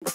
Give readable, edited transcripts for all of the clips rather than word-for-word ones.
All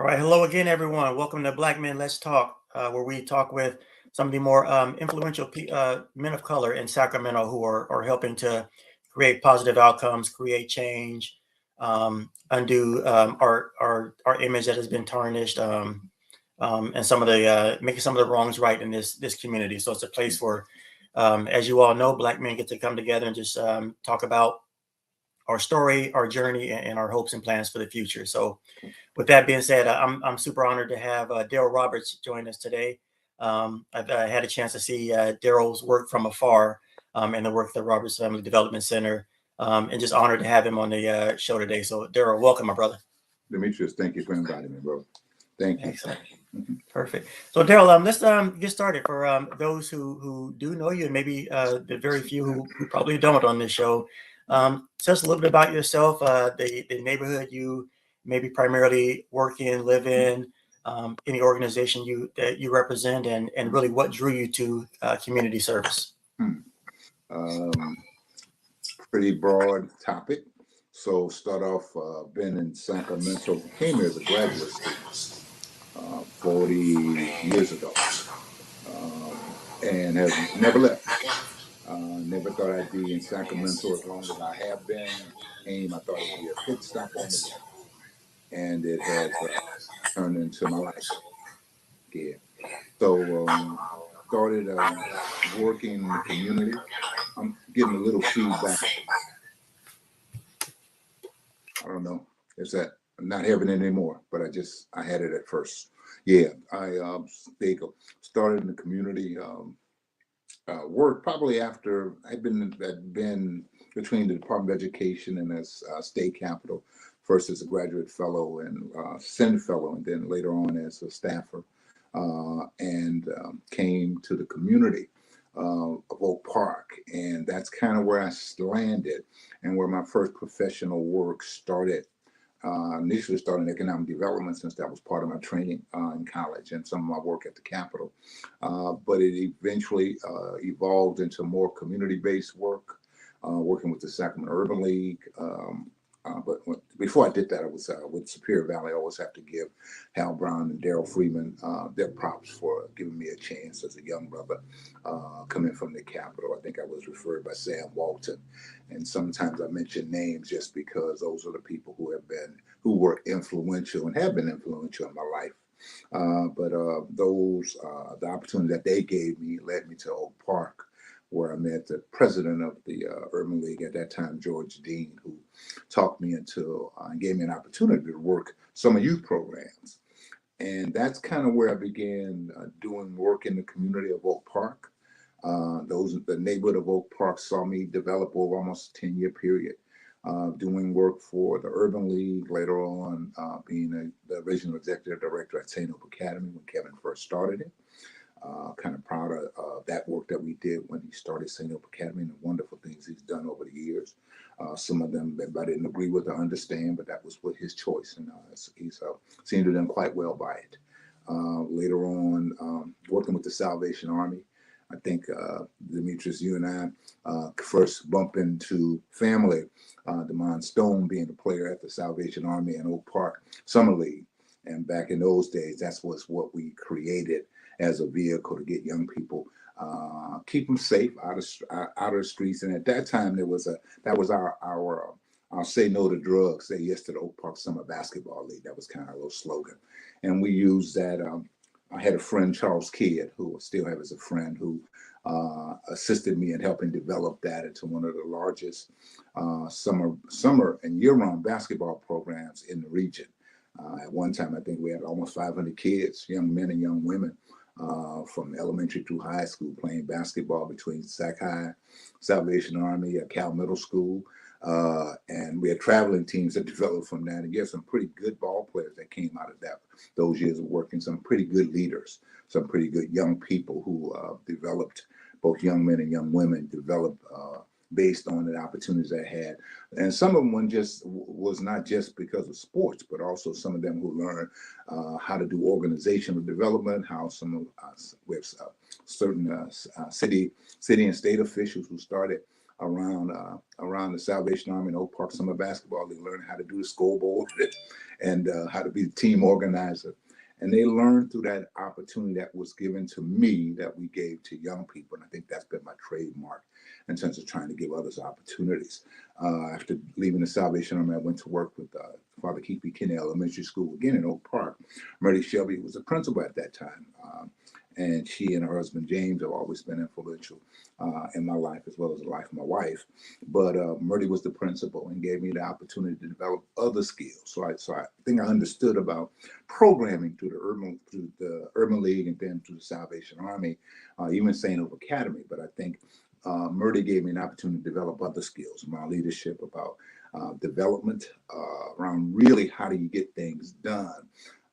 right, hello again, everyone. Welcome to Black Men Let's Talk, where we talk with some of the more influential men of color in Sacramento who are helping to create positive outcomes, create change, undo our image that has been tarnished, and some of the making some of the wrongs right in this community. So it's a place where, as you all know, Black men get to come together and just talk about our story, our journey, and our hopes and plans for the future. So with that being said, I'm super honored to have Derrell Roberts join us today. I've had a chance to see Derrell's work from afar and the work of the Roberts Family Development Center, and just honored to have him on the show today. So Derrell, welcome, my brother. Dimitrius, thank you for inviting me, bro. Thank you. Excellent. Perfect. So Derrell, let's get started. For those who do know you, and maybe the very few who probably don't on this show, tell us a little bit about yourself, the neighborhood you maybe primarily work in, live in, any organization that you represent, and really what drew you to community service. Pretty broad topic. So start off, been in Sacramento, came here as a graduate student 40 years ago, and have never left. Never thought I'd be in Sacramento as long as I have been. I thought it would be a pit stop on the way, and it has turned into my life. Yeah. So started working in the community. I'm getting a little feedback. I don't know. Is that I'm not having it anymore, but I had it at first. Yeah, I started in the community. Work probably after I'd been between the Department of Education and as state capitol, first as a graduate fellow and Senate fellow, and then later on as a staffer, and came to the community of Oak Park, and that's kind of where I landed and where my first professional work started. Initially started in economic development since that was part of my training in college and some of my work at the Capitol. But it eventually evolved into more community-based work, working with the Sacramento Urban League. But before I did that, I was with Superior Valley. I always have to give Hal Brown and Darrell Freeman their props for giving me a chance as a young brother coming from the Capitol. I think I was referred by Sam Walton. And sometimes I mention names just because those are the people who were influential and have been influential in my life. But the opportunity that they gave me led me to Oak Park, where I met the president of the Urban League at that time, George Dean, who talked me into and gave me an opportunity to work some youth programs. And that's kind of where I began doing work in the community of Oak Park. The neighborhood of Oak Park saw me develop over almost a 10-year period, doing work for the Urban League, later on being the regional executive director at St. Hope Academy when Kevin first started it. Kind of proud of that work that we did when he started St. Hope Academy and the wonderful things he's done over the years. Some of them I didn't agree with or understand, but that was his choice, and he's seemed to have done quite well by it. Later on, working with the Salvation Army, I think Dimitrius, you and I first bumped into family. Demond Stone being a player at the Salvation Army and Oak Park Summer League, and back in those days, that's what we created as a vehicle to get young people, keep them safe out of the streets. And at that time, that was our say no to drugs, say yes to the Oak Park Summer Basketball League. That was kind of a little slogan, and we used that I had a friend, Charles Kidd, who I still have as a friend, who assisted me in helping develop that into one of the largest summer and year-round basketball programs in the region. At one time, I think we had almost 500 kids, young men and young women, from elementary through high school playing basketball between Sac High, Salvation Army, Cal Middle School. And we had traveling teams that developed from that. And you have some pretty good ball players that came out of those years of working, some pretty good leaders, some pretty good young people who developed, both young men and young women developed based on the opportunities they had. And some of them was not just because of sports, but also some of them who learned how to do organizational development, how some of us with certain city and state officials who started around the Salvation Army and Oak Park Summer Basketball. They learned how to do the scoreboard and how to be the team organizer. And they learned through that opportunity that was given to me that we gave to young people. And I think that's been my trademark in terms of trying to give others opportunities. After leaving the Salvation Army, I went to work with Father Keith B. Kinney Elementary School, again in Oak Park. Murray Shelby was the principal at that time. And she and her husband, James, have always been influential in my life as well as the life of my wife. But Murray was the principal and gave me the opportunity to develop other skills. So I think I understood about programming through the Urban League and then through the Salvation Army, even St. Hope Academy. But I think Murray gave me an opportunity to develop other skills around leadership, about development, around really how do you get things done.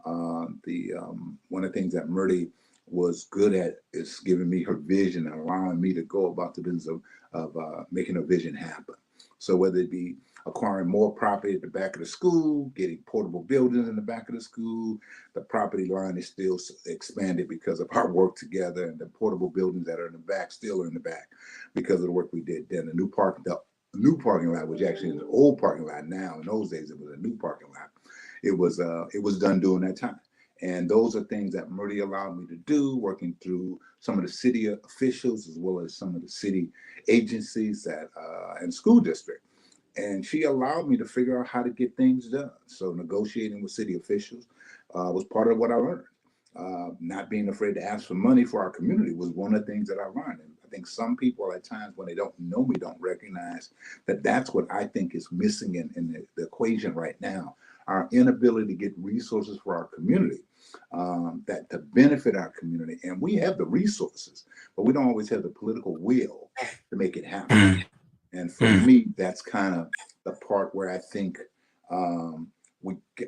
One of the things that Murray was good at is giving me her vision and allowing me to go about the business of making a vision happen. So whether it be acquiring more property at the back of the school, getting portable buildings in the back of the school, the property line is still expanded because of our work together, and the portable buildings that are in the back still are in the back because of the work we did then. The new parking lot, which actually is an old parking lot now. In those days, it was a new parking lot. It was done during that time. And those are things that Murray allowed me to do, working through some of the city officials as well as some of the city agencies and school district. And she allowed me to figure out how to get things done. So negotiating with city officials was part of what I learned. Not being afraid to ask for money for our community was one of the things that I learned. And I think some people at times when they don't know me don't recognize that that's what I think is missing in the equation right now. Our inability to get resources for our community, that to benefit our community. And we have the resources, but we don't always have the political will to make it happen. And for me, that's kind of the part where I think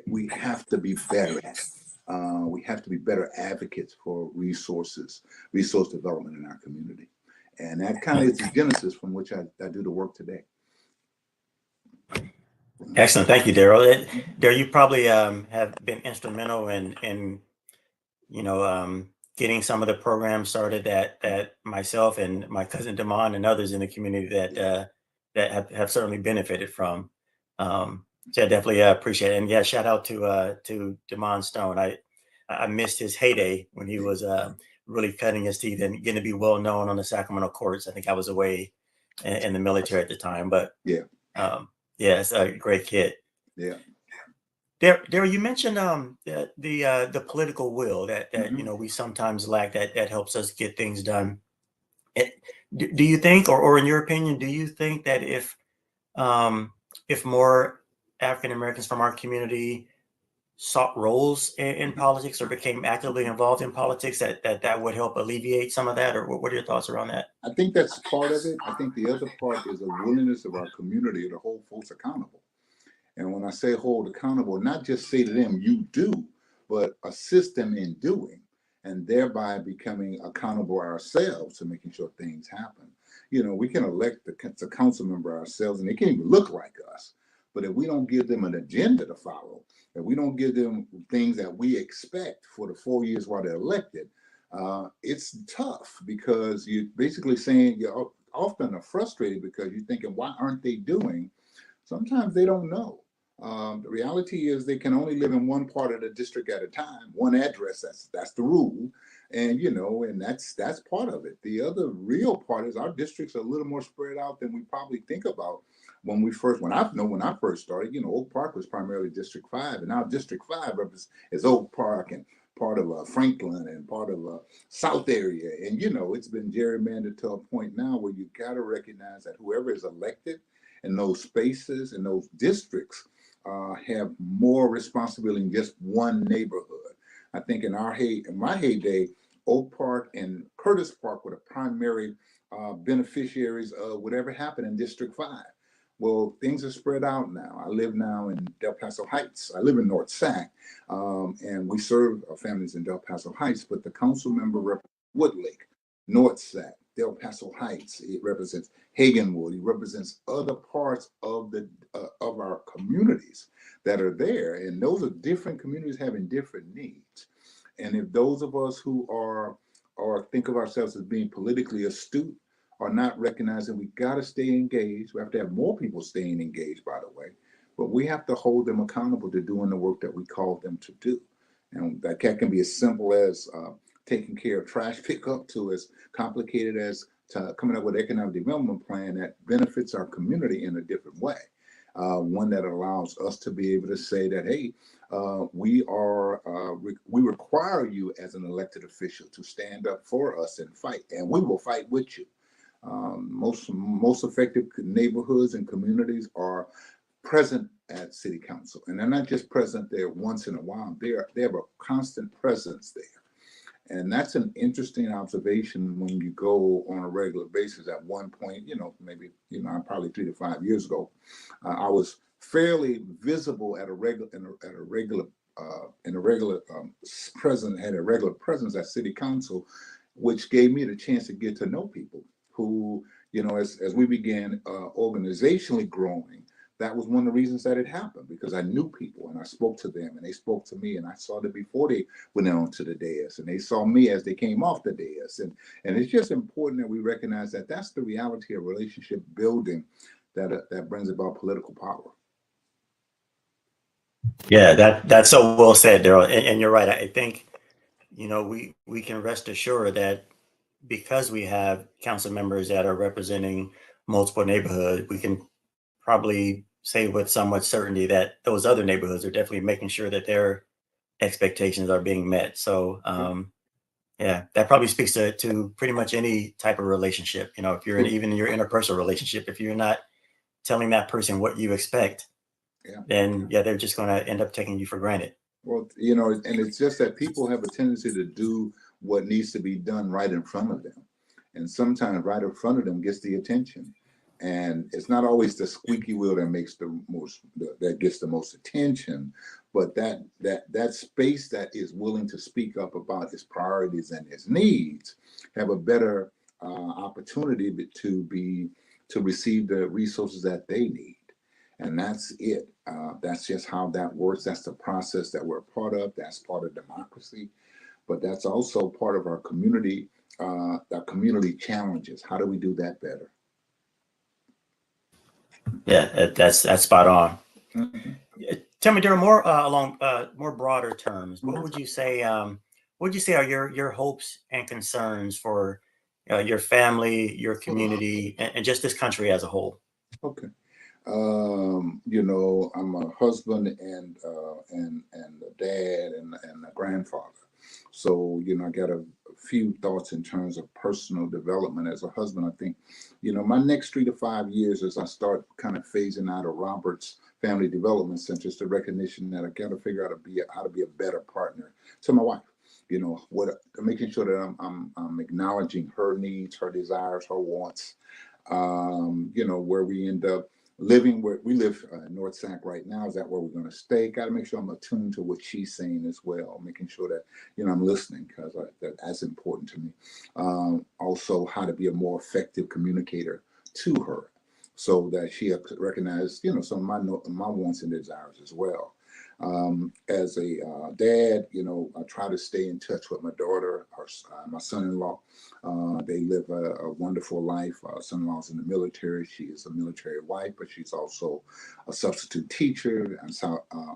we have to be better at. We have to be better advocates for resource development in our community. And that kind of is the genesis from which I do the work today. Excellent. Thank you, Derrell. Derrell, you probably have been instrumental in getting some of the programs started that myself and my cousin Damon and others in the community that have certainly benefited from. So I definitely appreciate it. And yeah, shout out to Damon Stone. I missed his heyday when he was really cutting his teeth and getting to be well known on the Sacramento courts. I think I was away in the military at the time, but yeah, it's a great kid. Yeah. Derrell, you mentioned the political will that we sometimes lack that helps us get things done. Do you think, or in your opinion, do you think that if more African Americans from our community sought roles in politics or became actively involved in politics, that would help alleviate some of that? Or what are your thoughts around that? I think that's part of it. I think the other part is a willingness of our community to hold folks accountable. And when I say hold accountable, not just say to them, you do, but assist them in doing, and thereby becoming accountable ourselves to making sure things happen. We can elect the council member ourselves, and they can't even look like us. But if we don't give them an agenda to follow, if we don't give them things that we expect for the 4 years while they're elected, it's tough because you're basically saying you're often frustrated because you're thinking, why aren't they doing? Sometimes they don't know. The reality is they can only live in one part of the district at a time, one address. That's the rule, and and that's part of it. The other real part is our districts are a little more spread out than we probably think about. When I first started, Oak Park was primarily District 5, and now District 5 is Oak Park and part of Franklin and part of South area. And, it's been gerrymandered to a point now where you got to recognize that whoever is elected in those spaces and those districts have more responsibility than just one neighborhood. I think in my heyday, Oak Park and Curtis Park were the primary beneficiaries of whatever happened in District 5. Well, things are spread out now. I live now in Del Paso Heights. I live in North Sac, and we serve families in Del Paso Heights, but the council member represents Woodlake, North Sac, Del Paso Heights. It represents Hagenwood. It represents other parts of of our communities that are there, and those are different communities having different needs. And if those of us who are or think of ourselves as being politically astute are not recognizing we got to stay engaged. We have to have more people staying engaged, by the way, but we have to hold them accountable to doing the work that we call them to do. And that can be as simple as taking care of trash pickup to as complicated as coming up with an economic development plan that benefits our community in a different way. One that allows us to be able to say that, hey, we require you as an elected official to stand up for us and fight, and we will fight with you. Most effective neighborhoods and communities are present at city council, and they're not just present there once in a while. They have a constant presence there, and that's an interesting observation when you go on a regular basis. At one point, maybe probably 3 to 5 years ago, I was fairly visible at a regular presence at city council, which gave me the chance to get to know people who, as we began organizationally growing, that was one of the reasons that it happened, because I knew people and I spoke to them and they spoke to me, and I saw them before they went on to the dais, and they saw me as they came off the dais. And it's just important that we recognize that that's the reality of relationship building that brings about political power. Yeah, that's so well said, Derrell. And you're right. I think, we can rest assured that because we have council members that are representing multiple neighborhoods, we can probably say with somewhat certainty that those other neighborhoods are definitely making sure that their expectations are being met. So, yeah, that probably speaks to pretty much any type of relationship. If you're even in your interpersonal relationship, if you're not telling that person what you expect, then they're just going to end up taking you for granted. Well, and it's just that people have a tendency to do what needs to be done right in front of them. And sometimes right in front of them gets the attention. And it's not always the squeaky wheel that makes that gets the most attention, but that space that is willing to speak up about his priorities and his needs have a better opportunity to receive the resources that they need. And that's it. That's just how that works. That's the process that we're a part of. That's part of democracy, but that's also part of our community challenges. How do we do that better? Yeah, that's spot on. Mm-hmm. Tell me, Derrell, more along more broader terms. What would you say? What would you say are your hopes and concerns for your family, your community, and just this country as a whole? Okay. I'm a husband and a dad and a grandfather. So, I got a few thoughts in terms of personal development as a husband. I think, my next 3 to 5 years as I start kind of phasing out of Robert's Family Development Center is the recognition that I got to figure out how to be a better partner to my wife. Making sure that I'm acknowledging her needs, her desires, her wants. Where we end up living, where we live in North Sac right now, is that where we're going to stay? Got to make sure I'm attuned to what she's saying as well, making sure that I'm listening, because that's important to me. Also, how to be a more effective communicator to her, so that she recognizes some of my wants and desires as well. As a dad, I try to stay in touch with my daughter, my son-in-law. They live a wonderful life. Son-in-law's in the military. She is a military wife, but she's also a substitute teacher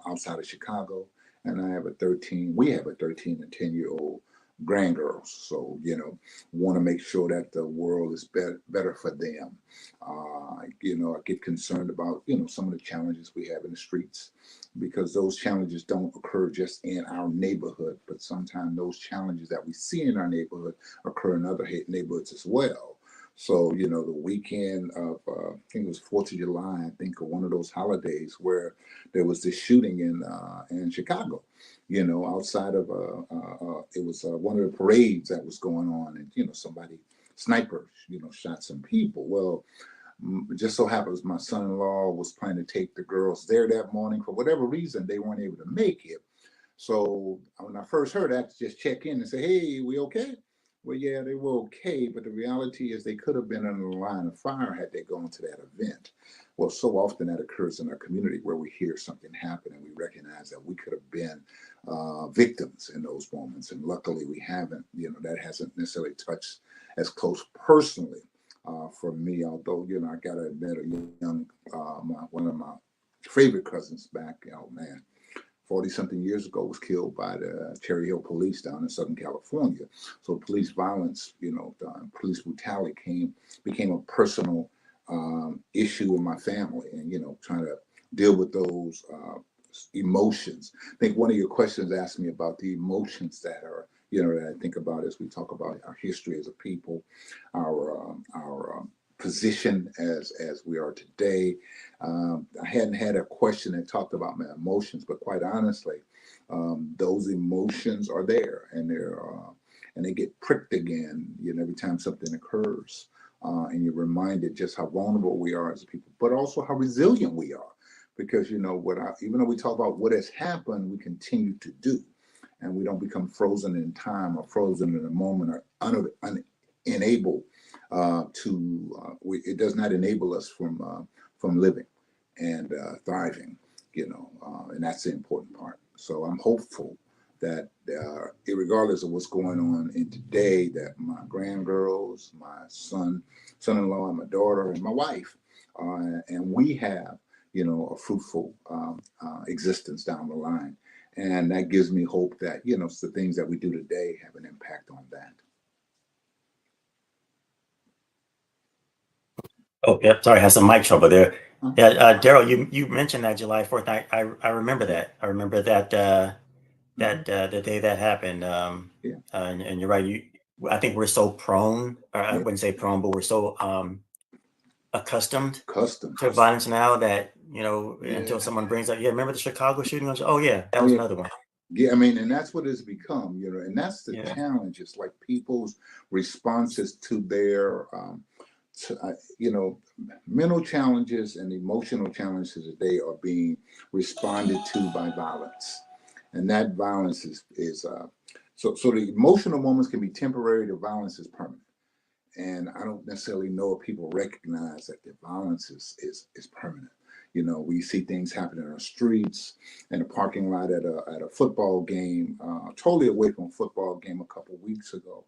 outside of Chicago. And we have a 13 and 10-year-old grandgirls. So, want to make sure that the world is better for them. I get concerned about, some of the challenges we have in the streets, because those challenges don't occur just in our neighborhood, but sometimes those challenges that we see in our neighborhood occur in other neighborhoods as well. So, the weekend of, I think it was 4th of July, I think, or one of those holidays where there was this shooting in Chicago, outside of, it was one of the parades that was going on, and, somebody, snipers, shot some people. Well, it just so happens my son-in-law was planning to take the girls there that morning. For whatever reason, they weren't able to make it. So when I first heard that, just check in and say, hey, we okay? Well, yeah, they were okay, but the reality is they could have been in the line of fire had they gone to that event. Well, so often that occurs in our community where we hear something happen and we recognize that we could have been victims in those moments. And luckily we haven't, that hasn't necessarily touched as close personally for me, although, I got to admit, a young, one of my favorite cousins back, 40-something years ago was killed by the Cherry Hill police down in Southern California. So police violence, police brutality became a personal issue in my family, and, trying to deal with those emotions. I think one of your questions asked me about the emotions that are, that I think about as we talk about our history as a people, our position as we are today. I hadn't had a question that talked about my emotions, but quite honestly, those emotions are there, and they get pricked again, every time something occurs, and you're reminded just how vulnerable we are as a people, but also how resilient we are, because even though we talk about what has happened, we continue to do, and we don't become frozen in time or frozen in a moment or unable it does not enable us from living and thriving, and that's the important part. So I'm hopeful that regardless of what's going on in today, that my grandgirls, my son-in-law, and my daughter, and my wife, and we have, a fruitful existence down the line. And that gives me hope that, the things that we do today have an impact on that. Oh, yep. Sorry, I had some mic trouble there. Yeah, Derrell, you mentioned that July 4th. I remember that. I remember that the day that happened. Yeah. And you're right. I think we're so prone, or I wouldn't say prone, but we're so accustomed to violence now that, until someone brings up, remember the Chicago shooting? Oh yeah, that was another one. Yeah, I mean, and that's what it's become, and that's the challenge. It's like people's responses to their, mental challenges and emotional challenges today are being responded to by violence, and that violence is so the emotional moments can be temporary. The violence is permanent, and I don't necessarily know if people recognize that the violence is permanent. We see things happen in our streets, in a parking lot at a football game, totally away from a football game a couple of weeks ago.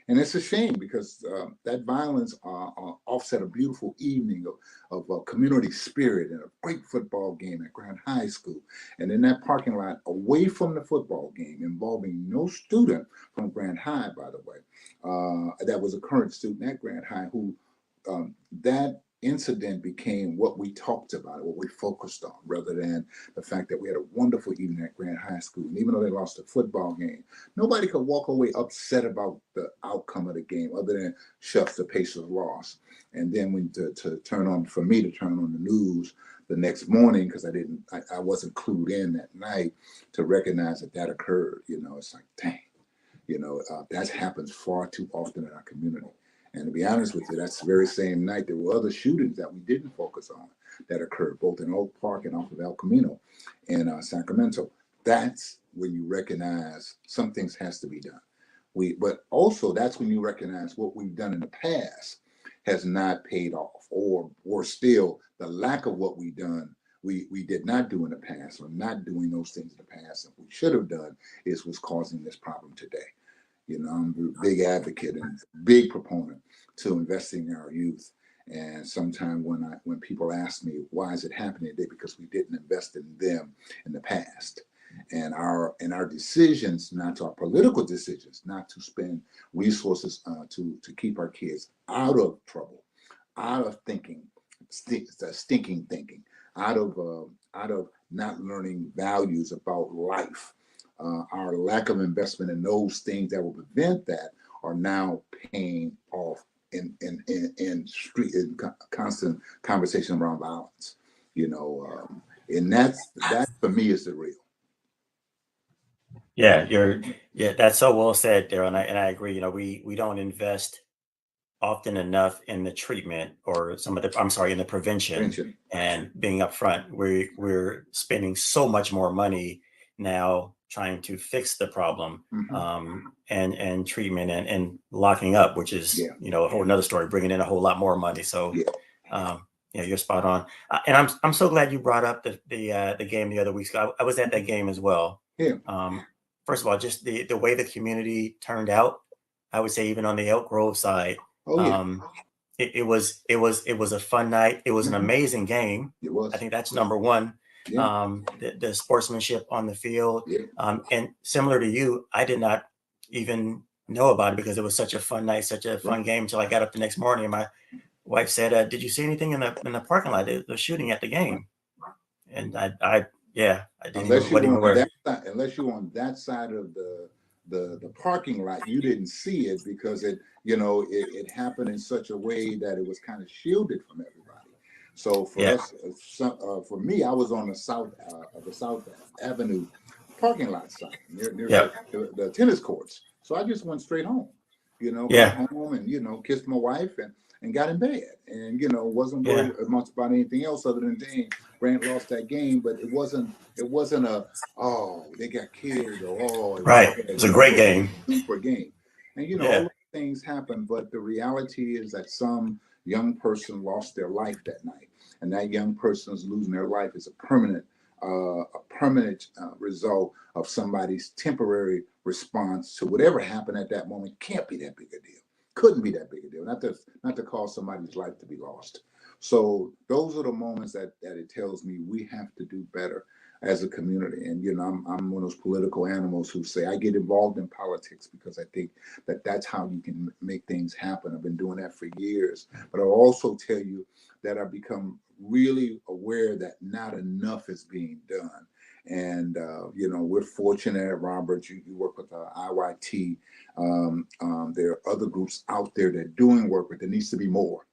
And it's a shame because that violence offset a beautiful evening of community spirit and a great football game at Grand High School. And in that parking lot, away from the football game, involving no student from Grand High, by the way, that was a current student at Grand High who that incident became what we talked about, what we focused on, rather than the fact that we had a wonderful evening at Grand High School. And even though they lost the football game, nobody could walk away upset about the outcome of the game, other than shucks, the Pacers lost. And then when for me to turn on the news the next morning, because I wasn't clued in that night to recognize that occurred. It's like, dang, that happens far too often in our community. And to be honest with you, that's the very same night there were other shootings that we didn't focus on that occurred both in Oak Park and off of El Camino in Sacramento. That's when you recognize some things has to be done. But also that's when you recognize what we've done in the past has not paid off, or still the lack of what we did not do in the past, or not doing those things in the past that we should have done is what's causing this problem today. I'm a big advocate and big proponent to investing in our youth. And sometimes when people ask me, why is it happening today? Because we didn't invest in them in the past. and our decisions, not our political decisions, not to spend resources to keep our kids out of trouble, out of thinking, stinking thinking, out of not learning values about life. Our lack of investment in those things that will prevent that are now paying off in constant conversation around violence. And that for me is the real. Yeah, that's so well said, Daryl, and I agree. We don't invest often enough in the treatment or in the prevention and being upfront. We're spending so much more money now trying to fix the problem, and treatment and locking up, which is a whole nother story, bringing in a whole lot more money. So you're spot on. And I'm so glad you brought up the game the other week. I was at that game as well. First of all, just the way the community turned out, I would say even on the Elk Grove side, it was a fun night. It was an amazing game. It was. I think that's number one. The sportsmanship on the field. And similar to you, I did not even know about it because it was such a fun night, such a fun game until I got up the next morning and my wife said, "Did you see anything in the parking lot? The shooting at the game?" And I didn't unless even unless you're on that side of the parking lot, you didn't see it because it happened in such a way that it was kind of shielded from everybody. So for us, for me, I was on the South Avenue parking lot side near the tennis courts. So I just went straight home. Got home and kissed my wife and got in bed, and wasn't worried much about anything else other than dang, Grant lost that game. But it wasn't a they got killed or it was a great game, super game, and all those things happen. But the reality is that some young person lost their life that night, and that young person's losing their life is a permanent result of somebody's temporary response to whatever happened at that moment. Can't be that big a deal. Couldn't be that big a deal. Not to cause somebody's life to be lost. So those are the moments that it tells me we have to do better as a community. And I'm one of those political animals who say I get involved in politics because I think that's how you can make things happen. I've been doing that for years. But I'll also tell you that I've become really aware that not enough is being done. And, we're fortunate at Robert, you work with IYT. There are other groups out there that are doing work, but there needs to be more.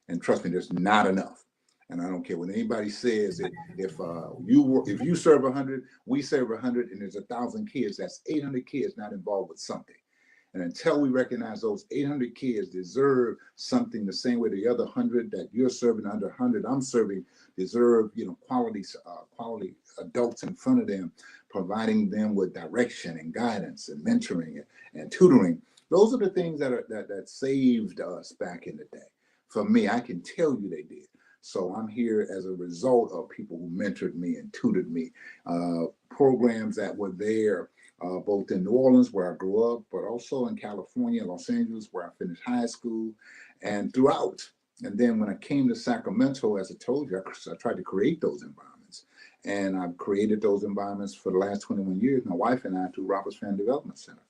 And trust me, there's not enough. And I don't care what anybody says. If you serve 100, we serve 100, and there's 1,000 kids, that's 800 kids not involved with something. And until we recognize those 800 kids deserve something the same way the other 100 that you're serving, under 100 I'm serving, deserve, quality adults in front of them, providing them with direction and guidance and mentoring and tutoring. Those are the things that saved us back in the day. For me, I can tell you they did. So I'm here as a result of people who mentored me and tutored me, programs that were there. Both in New Orleans, where I grew up, but also in California, Los Angeles, where I finished high school, and throughout. And then when I came to Sacramento, as I told you, I tried to create those environments. And I've created those environments for the last 21 years, my wife and I, through Roberts Family Development Center.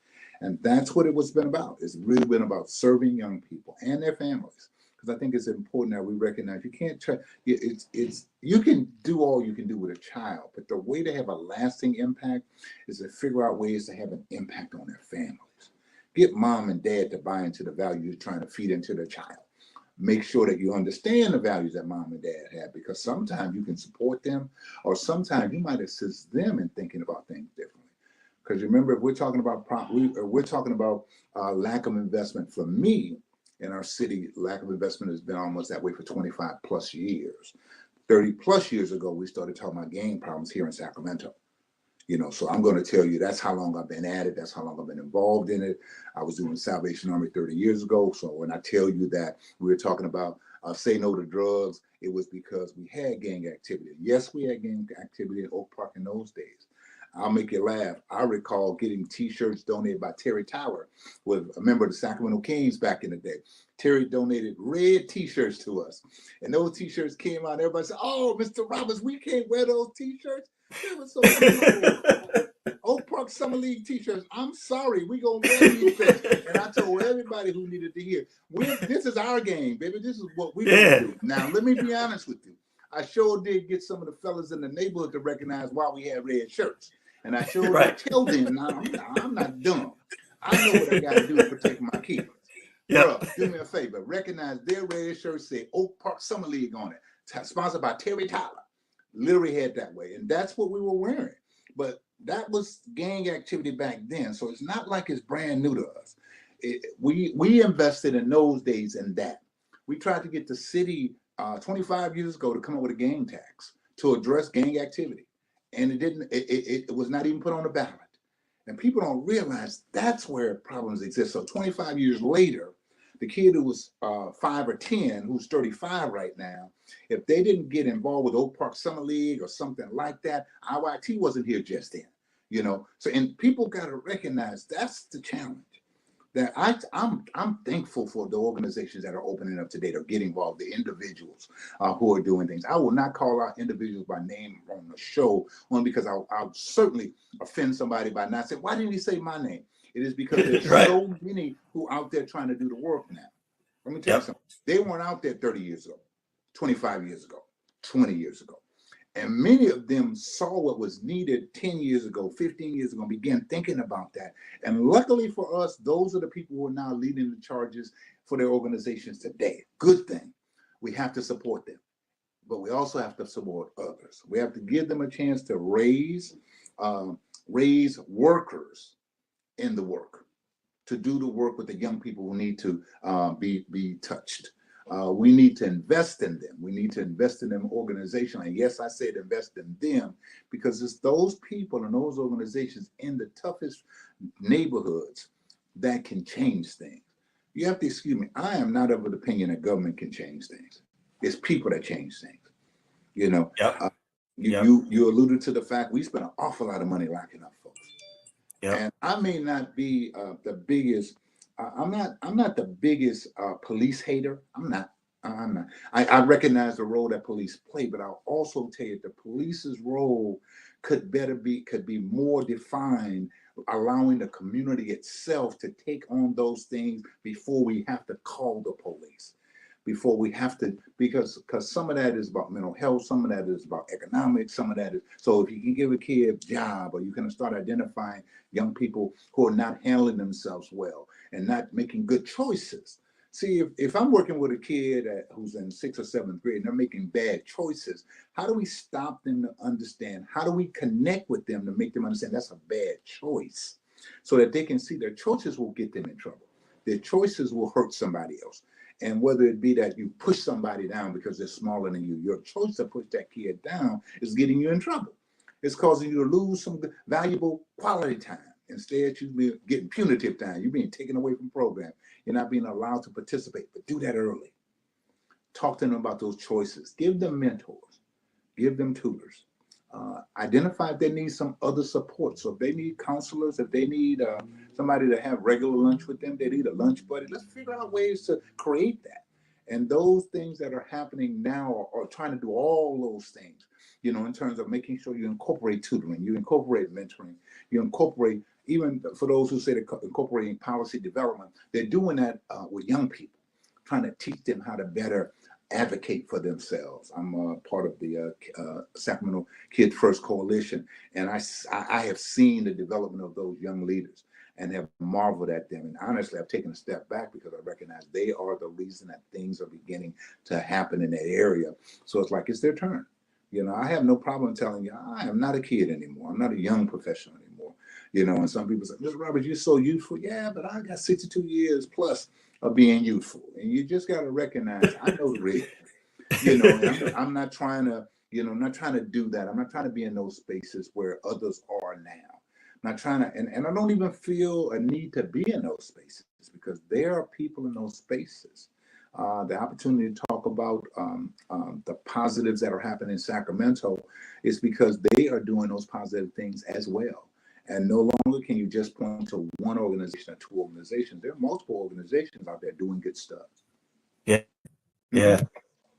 And that's what it was been about. It's really been about serving young people and their families. Because I think it's important that we recognize you can't try. You can do all you can do with a child, but the way to have a lasting impact is to figure out ways to have an impact on their families. Get mom and dad to buy into the values you're trying to feed into their child. Make sure that you understand the values that mom and dad have, because sometimes you can support them, or sometimes you might assist them in thinking about things differently. Because remember, if we're talking about lack of investment, for me, in our city, lack of investment has been almost that way for 25 plus years. 30 plus years ago, we started talking about gang problems here in Sacramento. So I'm going to tell you that's how long I've been at it. That's how long I've been involved in it. I was doing the Salvation Army 30 years ago. So when I tell you that we were talking about say no to drugs, it was because we had gang activity. Yes, we had gang activity in Oak Park in those days. I'll make you laugh. I recall getting T-shirts donated by Terry Tower, with a member of the Sacramento Kings back in the day. Terry donated red T-shirts to us. And those T-shirts came out. Everybody said, "Oh, Mr. Roberts, we can't wear those T-shirts." They were so no. Oak Park Summer League t-shirts. I'm sorry, we gonna wear these things. And I told everybody who needed to hear, this is our game, baby. This is what we're gonna do. Now, let me be honest with you. I sure did get some of the fellas in the neighborhood to recognize why we had red shirts. And I sure did tell them, now, I'm not dumb. I know what I gotta do to protect my kids. Bro, do me a favor. Recognize their red shirts say Oak Park Summer League on it. Sponsored by Terry Tyler. Literally had that way. And that's what we were wearing. But that was gang activity back then. So it's not like it's brand new to us. We invested in those days in that. We tried to get the city 25 years ago to come up with a gang tax to address gang activity. And it was not even put on the ballot. And people don't realize that's where problems exist. So 25 years later, the kid who was 5 or 10, who's 35 right now, if they didn't get involved with Oak Park Summer League or something like that, IYT wasn't here just then, you know. So, and people got to recognize that's the challenge. That I'm thankful for the organizations that are opening up today to get involved, the individuals who are doing things. I will not call out individuals by name on the show, only because I'll certainly offend somebody by not saying, why didn't he say my name? It is because there's so many who out there trying to do the work now. Let me tell you something. They weren't out there 30 years ago, 25 years ago, 20 years ago. And many of them saw what was needed 10 years ago, 15 years ago, and began thinking about that. And luckily for us, those are the people who are now leading the charges for their organizations today. Good thing. We have to support them, but we also have to support others. We have to give them a chance to raise workers in the work, to do the work with the young people who need to be touched. We need to invest in them. We need to invest in them organizationally. And yes, I said invest in them because it's those people and those organizations in the toughest neighborhoods that can change things. You have to excuse me. I am not of the opinion that government can change things. It's people that change things. You know, you alluded to the fact we spend an awful lot of money locking up folks. And I may not be the biggest. I'm not the biggest police hater. I'm not. I recognize the role that police play, but I'll also tell you the police's role could be more defined, allowing the community itself to take on those things before we have to call the police. Before we have to, because some of that is about mental health, some of that is about economics, some of that is, so if you can give a kid a job or you can start identifying young people who are not handling themselves well and not making good choices. See, if I'm working with a kid who's in 6th or 7th grade and they're making bad choices, how do we stop them to understand? How do we connect with them to make them understand that's a bad choice so that they can see their choices will get them in trouble. Their choices will hurt somebody else. And whether it be that you push somebody down because they're smaller than you, your choice to push that kid down is getting you in trouble. It's causing you to lose some valuable quality time. Instead, you're getting punitive time. You're being taken away from program. You're not being allowed to participate, but do that early. Talk to them about those choices. Give them mentors. Give them tutors. Identify if they need some other support. So if they need counselors, if they need somebody to have regular lunch with them, they need a lunch buddy. Let's figure out ways to create that. And those things that are happening now are trying to do all those things, you know, in terms of making sure you incorporate tutoring, you incorporate mentoring, you incorporate, even for those who say they're incorporating policy development, they're doing that with young people, trying to teach them how to better advocate for themselves. I'm part of the Sacramento Kids First Coalition, and I have seen the development of those young leaders and have marveled at them. And honestly, I've taken a step back because I recognize they are the reason that things are beginning to happen in that area. So it's like, it's their turn. You know, I have no problem telling you, I am not a kid anymore. I'm not a young professional anymore. You know, and some people say, Mr. Roberts, you're so youthful. Yeah, but I got 62 years plus of being youthful. And you just got to recognize, I know the real. You know, and I'm not trying to, you know, I'm not trying to do that. I'm not trying to be in those spaces where others are now. I'm not trying to, and I don't even feel a need to be in those spaces because there are people in those spaces. The opportunity to talk about the positives that are happening in Sacramento is because they are doing those positive things as well. And no longer can you just point to one organization or two organizations. There are multiple organizations out there doing good stuff. Yeah.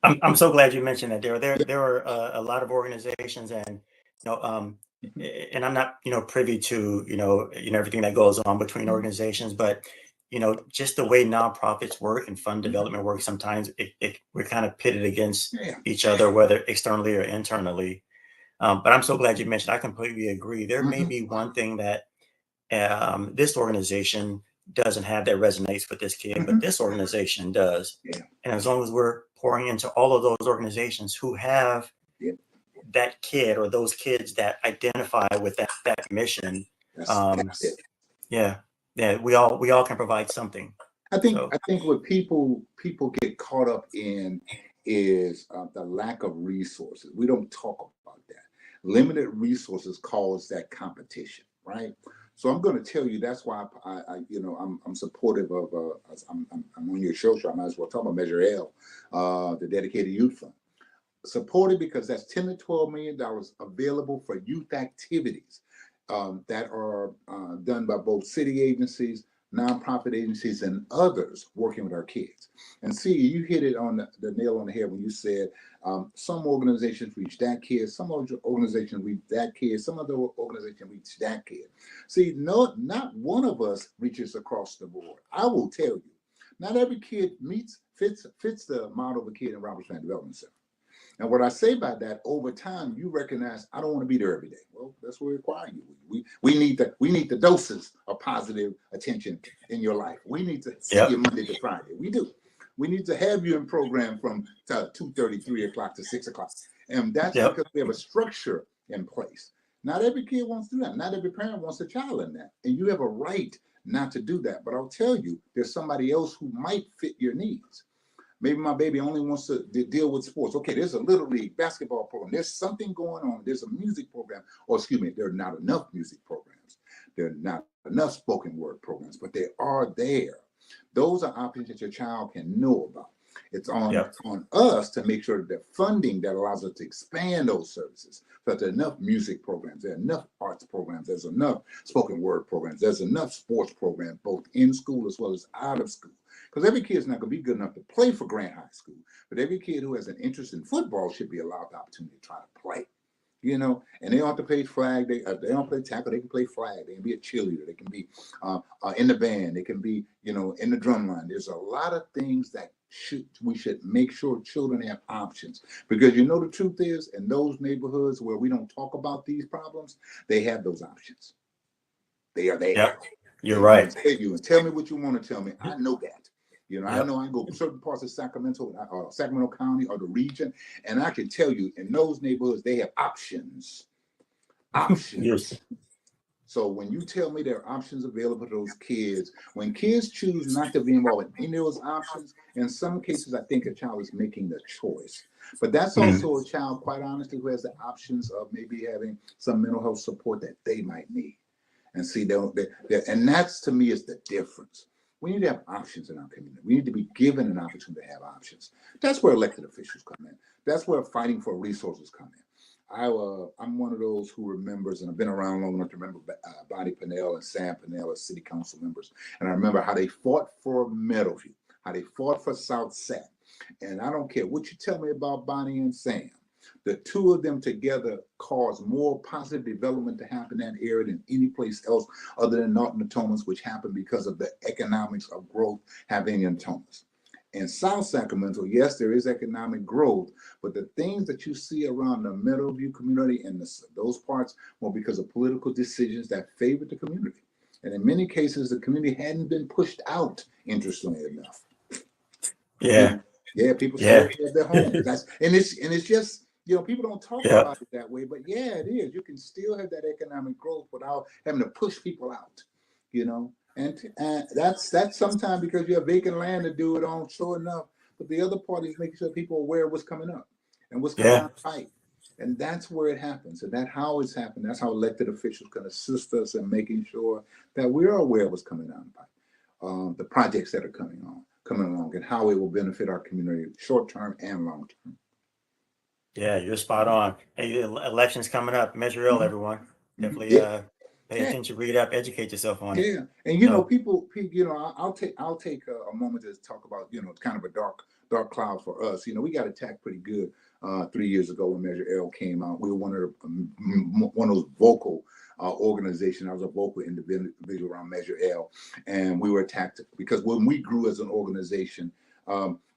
I'm so glad you mentioned that. There are a lot of organizations and know, Mhm. and I'm not, privy to, everything that goes on between Mhm. organizations, but just the way nonprofits work and fund Mhm. development work, sometimes we're kind of pitted against Yeah. each other, whether externally or internally. But I'm so glad you mentioned. I completely agree. There may Mhm. be one thing that this organization doesn't have that resonates with this kid, but Mhm. this organization does. Yeah. And as long as we're pouring into all of those organizations who have Yeah. that kid or those kids that identify with that mission, um, That's it. yeah, yeah, we all can provide something. So I think what people get caught up in is the lack of resources. We don't talk about that. Limited resources cause that competition, right? So I'm going to tell you that's why I'm supportive of I'm on your show, so I might as well talk about Measure L, the dedicated youth fund. Supported because that's $10 to $12 million available for youth activities that are done by both city agencies, nonprofit agencies, and others working with our kids. And see, you hit it on the nail on the head when you said some organizations reach that kid, some organizations reach that kid, some other organization reach that kid. See, no, not one of us reaches across the board. I will tell you, not every kid fits the model of a kid in Roberts County Development Center. And what I say by that, over time, you recognize I don't want to be there every day. Well, that's what we require you. We need the doses of positive attention in your life. We need to see yep, you Monday to Friday. We do. We need to have you in program from 2:30, 3 o'clock to 6 o'clock. And that's yep, because we have a structure in place. Not every kid wants to do that. Not every parent wants a child in that. And you have a right not to do that. But I'll tell you, there's somebody else who might fit your needs. Maybe my baby only wants to deal with sports. Okay, there's a little league basketball program. There's something going on. There's a music program. Or excuse me, there are not enough music programs. There are not enough spoken word programs, but they are there. Those are options that your child can know about. It's yep, on us to make sure that the funding that allows us to expand those services. So that there are enough music programs, there are enough arts programs, there's enough spoken word programs, there's enough sports programs, both in school as well as out of school. Because every kid's not going to be good enough to play for Grant High School, but every kid who has an interest in football should be allowed the opportunity to try to play. And they don't have to play flag. They don't play tackle. They can play flag. They can be a cheerleader. They can be in the band. They can be, in the drum line. There's a lot of things that we should make sure children have options, because the truth is, in those neighborhoods where we don't talk about these problems, they have those options. They are there. yep. You're And right. tell me what you want to tell me. I know that. I Yep. know I go certain parts of Sacramento County or the region, and I can tell you in those neighborhoods, they have options. Yes. Options. So when you tell me there are options available to those kids, when kids choose not to be involved in any of those options, in some cases, I think a child is making the choice. But that's Mm. also a child, quite honestly, who has the options of maybe having some mental health support that they might need. And see, and that's to me is the difference. We need to have options in our community. We need to be given an opportunity to have options. That's where elected officials come in. That's where fighting for resources come in. I'm one of those who remembers, and I've been around long enough to remember Bonnie Pinnell and Sam Pinnell as city council members. And I remember how they fought for Meadowview, how they fought for South Sac. And I don't care what you tell me about Bonnie and Sam. The two of them together caused more positive development to happen in that area than any place else other than Norton and Thomas, which happened because of the economics of growth happening in Thomas. In South Sacramento, yes, there is economic growth, but the things that you see around the Meadowview community and those parts were because of political decisions that favored the community. And in many cases, the community hadn't been pushed out, interestingly enough. Yeah. Yeah, people still Yeah. have their homes. And it's just, people don't talk Yep. about it that way, but yeah, it is. You can still have that economic growth without having to push people out, and that's sometimes because you have vacant land to do it on, sure enough. But the other part is making sure people are aware of what's coming up and what's coming Yeah. out right. And that's where it happens. And that's how it's happened. That's how elected officials can assist us in making sure that we are aware of what's coming out right. The projects that are coming along, and how it will benefit our community short term and long term. Yeah, you're spot on. Hey, elections coming up. Measure L, Mhm, everyone. mhm. Definitely Yeah, Pay Yeah, attention, read up, educate yourself on it. yeah. And So I'll take a moment to talk about, it's kind of a dark cloud for us. We got attacked pretty good 3 years ago when Measure L came out. We were one of those vocal organizations. I was a vocal individual around Measure L, and we were attacked because when we grew as an organization,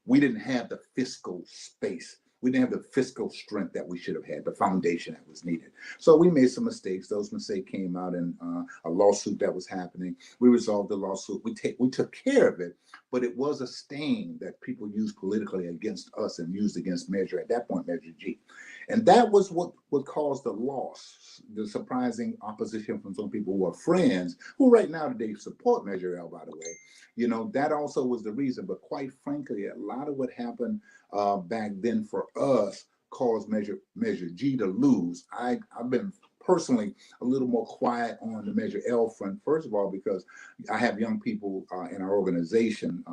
we didn't have the fiscal space. We didn't have the fiscal strength that we should have had, the foundation that was needed. So we made some mistakes. Those mistakes came out in a lawsuit that was happening. We resolved the lawsuit. We took care of it, but it was a stain that people used politically against us and used against Measure, at that point, Measure G. And that was what caused the loss, the surprising opposition from some people who are friends, who right now today support Measure L, by the way. That also was the reason. But quite frankly, a lot of what happened back then for us caused Measure G to lose. I've been personally a little more quiet on the Measure L front, first of all, because I have young people in our organization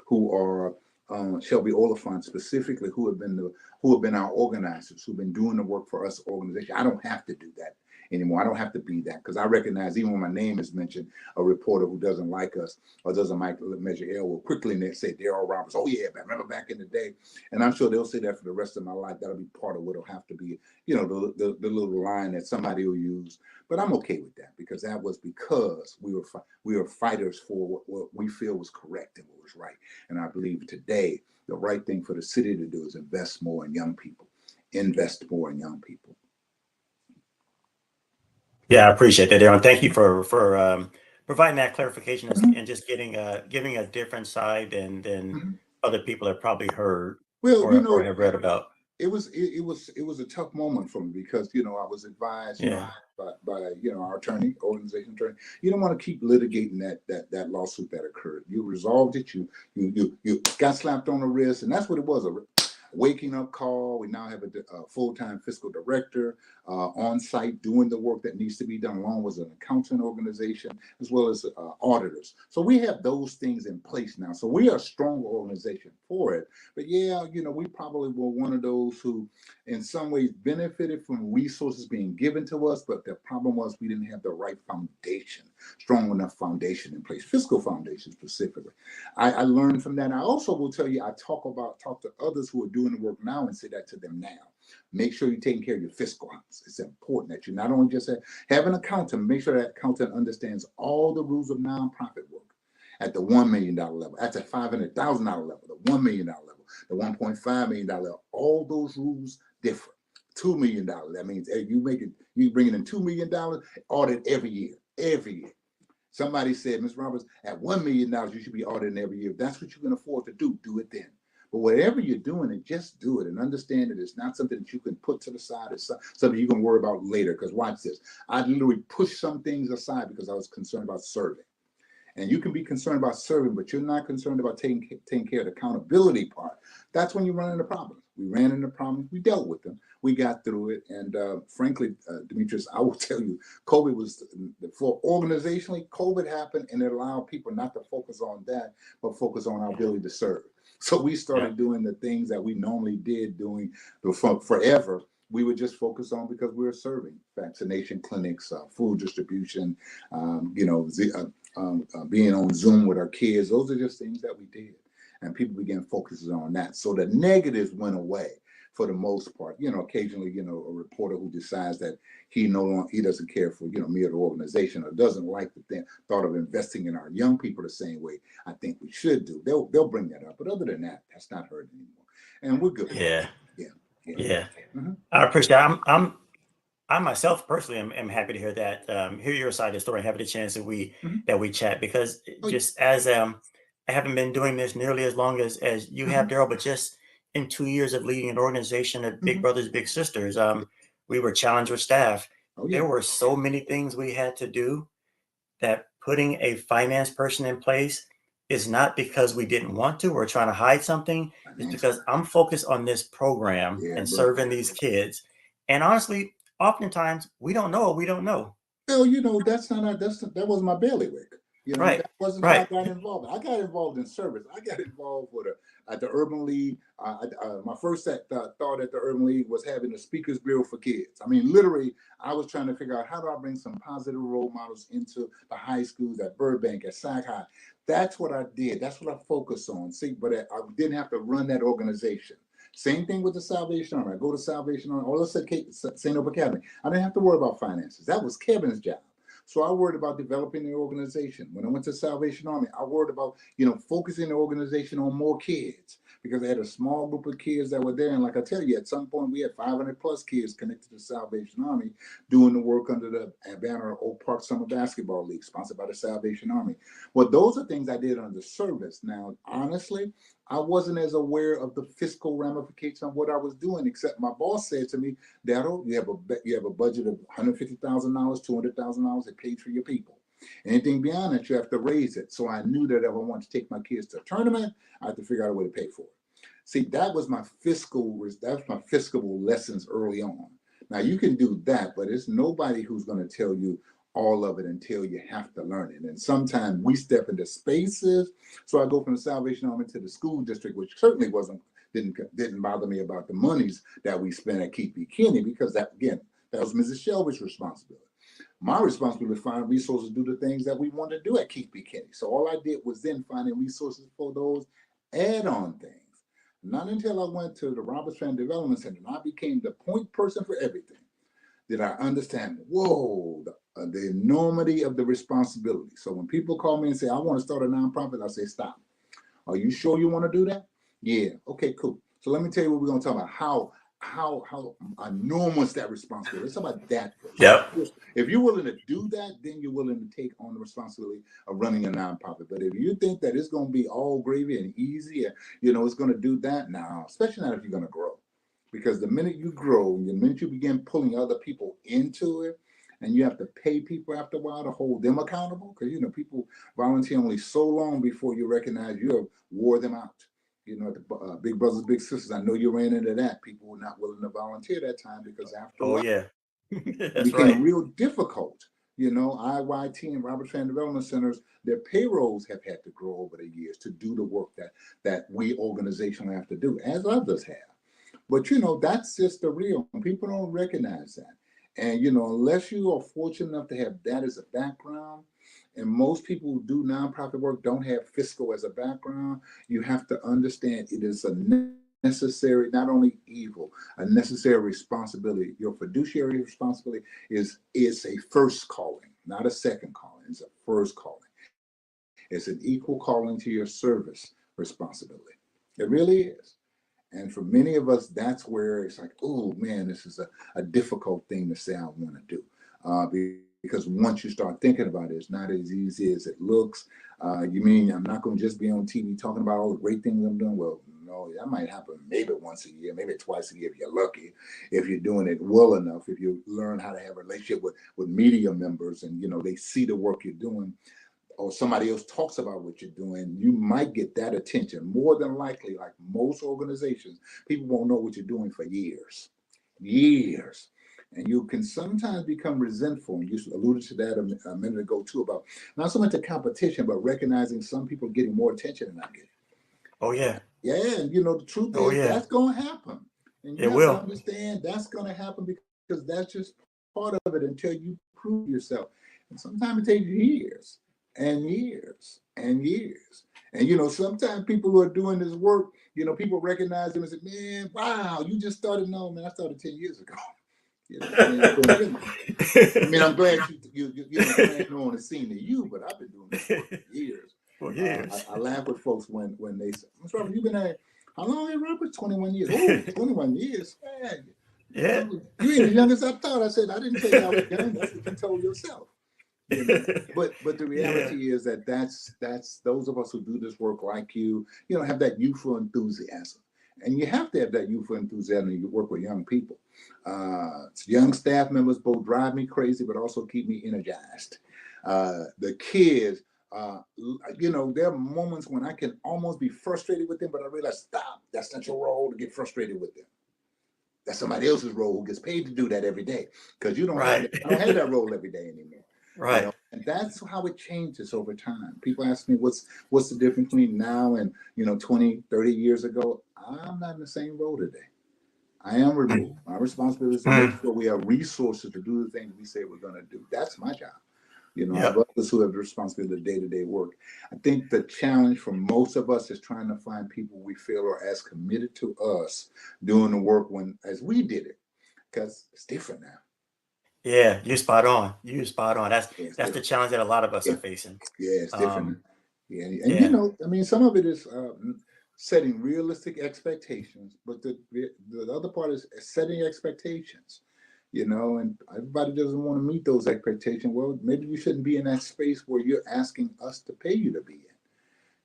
who are Shelby Oliphant specifically, who have been our organizers, who've been doing the work for us organization. I don't have to do that anymore. I don't have to be that, because I recognize even when my name is mentioned, a reporter who doesn't like us or doesn't like Measure L will quickly say Derrell Roberts. Oh yeah, remember back in the day? And I'm sure they'll say that for the rest of my life. That'll be part of what'll have to be, the little line that somebody will use. But I'm okay with that, because that was because we were fighters for what we feel was correct and what was right. And I believe today the right thing for the city to do is invest more in young people. Invest more in young people. yeah, I appreciate that, Darren. Thank you for providing that clarification and just giving a different side than Mhm. other people have probably heard Well, or have read about. it was a tough moment for me, because I was advised, Yeah. by our organization attorney. You don't want to keep litigating that lawsuit that occurred. You resolved it. You got slapped on the wrist, and that's what it was. A waking up call. We now have a full-time fiscal director on site doing the work that needs to be done, along with an accounting organization as well as auditors. So we have those things in place now. So we are a strong organization for it. But yeah, we probably were one of those who in some ways benefited from resources being given to us, but the problem was we didn't have the right foundation, strong enough foundation in place, fiscal foundation specifically. I learned from that. And I also will tell you, I talk to others who are doing the work now and say that to them now. Make sure you're taking care of your fiscal house. It's important that you not only just have an accountant, make sure that accountant understands all the rules of nonprofit work at the $1 million level, at the $500,000 level, the $1 million level, the $1.5 million level. All those rules differ. $2 million. That means you bringing in $2 million, audit every year. Every year. Somebody said, Ms. Roberts, at $1 million, you should be auditing every year. If that's what you can afford to do it then. But whatever you're doing, and just do it and understand that it's not something that you can put to the side. It's something you can worry about later. Because watch this. I literally pushed some things aside because I was concerned about serving. And you can be concerned about serving, but you're not concerned about taking care of the accountability part. That's when you run into problems. We ran into problems. We dealt with them. We got through it. And frankly, Dimitrius, I will tell you, COVID was, for organizationally, COVID happened, and it allowed people not to focus on that, but focus on our ability to serve. So we started doing the things that we normally did doing forever. We would just focus on because we were serving: vaccination clinics, food distribution, being on Zoom with our kids. Those are just things that we did. And people began focusing on that. So the negatives went away for the most part. Occasionally, a reporter who decides that he doesn't care for, me or the organization, or doesn't like the thought of investing in our young people the same way I think we should do. They'll bring that up. But other than that, that's not heard anymore. And we're good. Yeah. Yeah. Yeah. Mhm. I appreciate it. I myself personally am happy to hear that, hear your side of the story, and have the chance that we chat, because Oh, yeah. just as I haven't been doing this nearly as long as you have, Darrell, but just in 2 years of leading an organization of big brothers, big sisters, we were challenged with staff. Oh, yeah. There were so many things we had to do that putting a finance person in place is not because we didn't want to or trying to hide something. It's because I'm focused on this program Yeah, and bro. serving these kids. And honestly, oftentimes we don't know what we don't know. Well, that wasn't my bailiwick. You know, Right. that wasn't how I Right. got involved. I got involved in service. I got involved with at the Urban League. My first thought at the Urban League was having a speakers bureau for kids. I mean, literally, I was trying to figure out how do I bring some positive role models into the high schools at Burbank, at Sac High. That's what I did. That's what I focused on. See, but I didn't have to run that organization. Same thing with the Salvation Army. I go to Salvation Army, or let's say St. Hope Academy. I didn't have to worry about finances. That was Kevin's job. So I worried about developing the organization. When I went to Salvation Army, I worried about, focusing the organization on more kids because they had a small group of kids that were there. And like I tell you, at some point we had 500 plus kids connected to Salvation Army doing the work under the banner of Oak Park Summer Basketball League, sponsored by the Salvation Army. Well, those are things I did under service. Now, honestly, I wasn't as aware of the fiscal ramifications of what I was doing, except my boss said to me, Derrell, you have a budget of $150,000, $200,000 that pays for your people. Anything beyond that, you have to raise it. So I knew that if I wanted to take my kids to a tournament, I had to figure out a way to pay for it. See, that was my fiscal lessons early on. Now you can do that, but it's nobody who's going to tell you all of it until you have to learn it. And sometimes we step into spaces. So I go from the Salvation Army to the school district, which certainly didn't bother me about the monies that we spent at Keith B. Kinney, because that was Mrs. Shelby's responsibility. My responsibility to find resources to do the things that we wanted to do at Keith B. Kinney. So all I did was then finding resources for those add-on things. Not until I went to the Roberts Family Development Center and I became the point person for everything did I understand, whoa, the enormity of the responsibility. So when people call me and say, I want to start a nonprofit, I say, stop. Are you sure you want to do that? Yeah. Okay, cool. So let me tell you what we're going to talk about, how enormous that responsibility. Let's talk about that first. Yep. If you're willing to do that, then you're willing to take on the responsibility of running a nonprofit. But if you think that it's going to be all gravy and easy, and it's going to do that, now, especially not if you're going to grow. Because the minute you grow, the minute you begin pulling other people into it, and you have to pay people after a while to hold them accountable, because people volunteer only so long before you recognize you have wore them out. At the Big Brothers Big Sisters, I know you ran into that. People were not willing to volunteer that time because after a while, yeah. it That's became right. real difficult. IYT and Roberts Family Development Centers, their payrolls have had to grow over the years to do the work that we organizationally have to do, as others have. But that's just the real. People don't recognize that. And unless you are fortunate enough to have that as a background, and most people who do nonprofit work don't have fiscal as a background, you have to understand it is a necessary, not only evil, a necessary responsibility. Your fiduciary responsibility is a first calling, not a second calling. It's a first calling. It's an equal calling to your service responsibility. It really is. And for many of us, that's where it's like, oh man, this is a difficult thing to say I want to do. Because once you start thinking about it, it's not as easy as it looks. You mean I'm not going to just be on TV talking about all the great things I'm doing? Well, no, that might happen maybe once a year, maybe twice a year if you're lucky, if you're doing it well enough, if you learn how to have a relationship with media members and, they see the work you're doing, or somebody else talks about what you're doing, you might get that attention. More than likely, like most organizations, people won't know what you're doing for years. And you can sometimes become resentful. And you alluded to that a minute ago too, about not so much the competition, but recognizing some people getting more attention than I get. Oh yeah. Yeah, and the truth Oh is yeah. that's going to happen. And you It have to will. understand that's going to happen because that's just part of it until you prove yourself. And sometimes it takes years and years and years. And sometimes people who are doing this work, people recognize them and say, man, wow, you just started. No, man, I started 10 years ago. I'm glad you on the scene to you, but I've been doing this work for years. For years. I laugh with folks when they say, Mr. Robert, you've been at, how long have you, Robert? 21 years. Oh, 21 years. Man, Yeah. you ain't as young as I thought. I said, I didn't tell you I was young. That's what you told yourself. But the reality is that's those of us who do this work like you have that youthful enthusiasm. And you have to have that youthful enthusiasm when you work with young people. Young staff members both drive me crazy, but also keep me energized. The kids, there are moments when I can almost be frustrated with them, but I realize, stop, that's not your role to get frustrated with them. That's somebody else's role who gets paid to do that every day. Because you don't have Right. that. I don't have that role every day anymore. Right. And that's how it changes over time. People ask me what's the difference between now and 20, 30 years ago. I'm not in the same role today. I am removed. My responsibility is to make Mm. sure we have resources to do the things we say we're going to do. That's my job. I have Yep. others who have the responsibility of day-to-day work. I think the challenge for most of us is trying to find people we feel are as committed to us doing the work as we did it, because it's different now. Yeah, you're spot on. You're spot on. Yeah, it's That's the different. challenge that a lot of us are Yeah, facing. yeah, it's different now. Um, Yeah, and yeah, I mean, some of it is setting realistic expectations, but the other part is setting expectations. And everybody doesn't want to meet those expectations. Well, maybe you shouldn't be in that space where you're asking us to pay you to be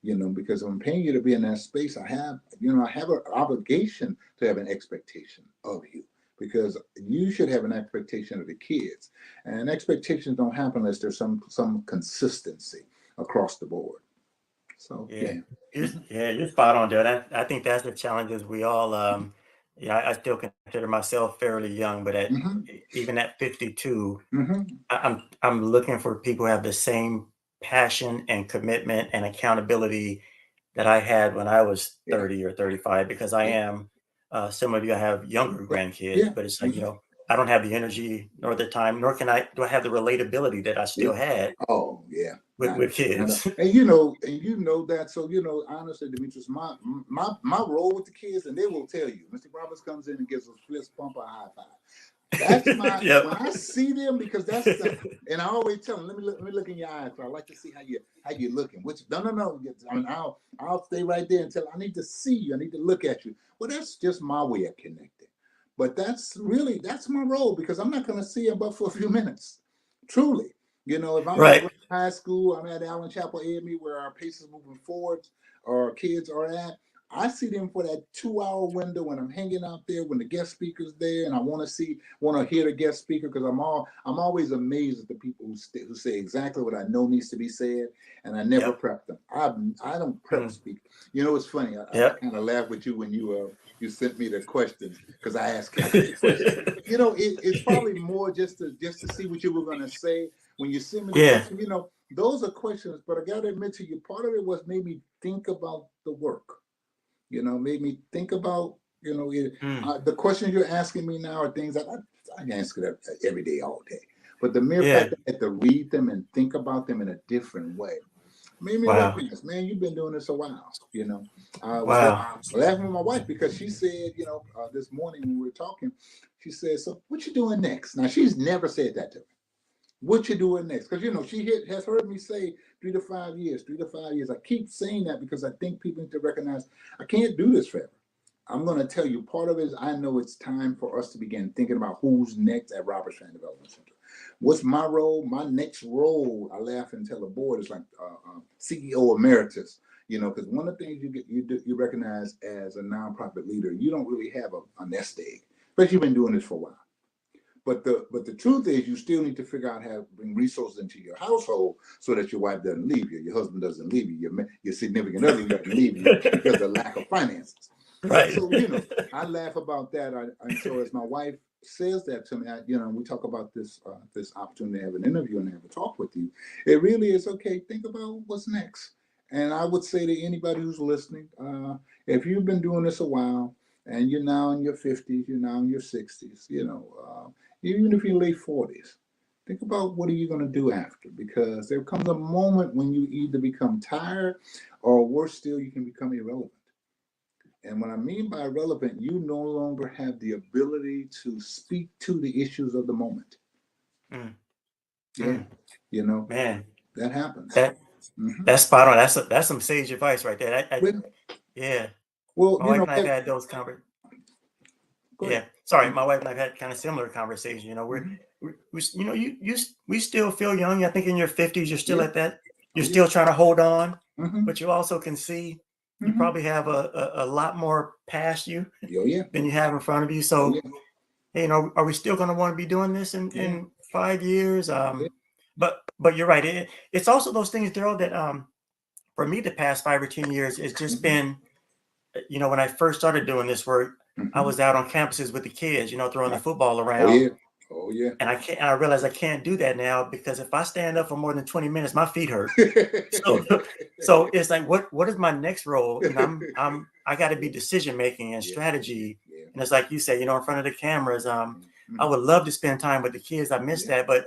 in. Because if I'm paying you to be in that space, I have an obligation to have an expectation of you, because you should have an expectation of the kids, and expectations don't happen unless there's some consistency across the board. So yeah, yeah. yeah, you're spot on, dude. I think that's the challenges we all. Yeah, I still consider myself fairly young, but Hmm. even at 52, Hmm. I'm looking for people who have the same passion and commitment and accountability that I had when I was Yeah. 30 or 35, because I Yeah. am similar to you. I have younger grandkids, Yeah. but it's like, Hmm. I don't have the energy nor the time, nor do I have the relatability that I Yeah. still had Oh yeah. with kids. And that. So honestly, Demetrius, my role with the kids, and they will tell you, Mr. Roberts comes in and gives a fist bump or a high five. That's Yep. when I see them, because and I always tell them, let me look in your eyes. I like to see how you looking. Which no. I mean, I'll stay right there until I need to see you. I need to look at you. Well, that's just my way of connecting. But that's my role, because I'm not going to see them but for a few minutes. Truly, if I'm at Right. high school, I'm at Allen Chapel AME, where our pace is moving forward, or our kids are at. I see them for that 2 hour window when I'm hanging out there, when the guest speaker's there, and I want to hear the guest speaker, because I'm always amazed at the people who say exactly what I know needs to be said, and I never Yep. prep them. I don't prep Mm. speak. It's funny. I Yep. kind of laughed with you when you sent me the questions, because I asked Kathy the question. It's probably more just to see what you were going to say when you send me the Yeah. question. Those are questions, but I got to admit to you, part of it was made me think about the work. Made me think about, Mm. the questions you're asking me now are things that I answer that every day, all day. But the mere fact Yeah. that I had to read them and think about them in a different way made me Wow. recognize, man, you've been doing this a while. I was Wow. laughing with my wife, because she said, this morning when we were talking, she said, "So what you doing next?" Now, she's never said that to me. What you doing next? Because she has heard me say 3 to 5 years, 3 to 5 years. I keep saying that because I think people need to recognize I can't do this forever. I'm going to tell you, part of it is I know it's time for us to begin thinking about who's next at Robert Strand Development Center. What's my role? My next role, I laugh and tell the board, is like CEO emeritus. Because one of the things you recognize as a nonprofit leader, you don't really have a nest egg, but you've been doing this for a while. But the truth is, you still need to figure out how to bring resources into your household so that your wife doesn't leave you, your husband doesn't leave you, your significant other doesn't leave you because of lack of finances. And Right. so, I laugh about that. And so as my wife says that to me, we talk about this opportunity to have an interview and have a talk with you. It really is okay. Think about what's next. And I would say to anybody who's listening, if you've been doing this a while and you're now in your 50s, you're now in your 60s, even if you're late 40s, think about what are you going to do after, because there comes a moment when you either become tired, or worse still, you can become irrelevant. And what I mean by irrelevant, you no longer have the ability to speak to the issues of the moment. Mm. Yeah, Mm. you know Man, that happens. that Hmm. that's spot on. That's some sage advice right there. Well, Yeah. well, My wife and I've had those conversations. go ahead. Yeah, sorry, my wife and I've had kind of similar conversations. Mm-hmm. We still feel young. I think in your 50s, you're still Yeah. at that. You're Oh yeah. still trying to hold on, Mm-hmm. but you also can see you Mm-hmm. probably have a lot more past you Oh yeah. than you have in front of you. Oh So, yeah. hey, are we still going to want to be doing this Yeah. in 5 years? Yeah. But you're right. It's also those things, Derrell, that for me, the past 5 or 10 years, it's just Mm-hmm. been, when I first started doing this work, I Mm-hmm. was out on campuses with the kids, throwing the Right. football Oh around. yeah. Oh yeah. And I can't. And I realize I can't do that now because if I stand up for more than 20 minutes, my feet hurt. So, so it's like, what is my next role? You know, I got to be decision making and Yeah. strategy. Yeah. And it's like you say, you know, in front of the cameras. I would love to spend time with the kids. I miss that, but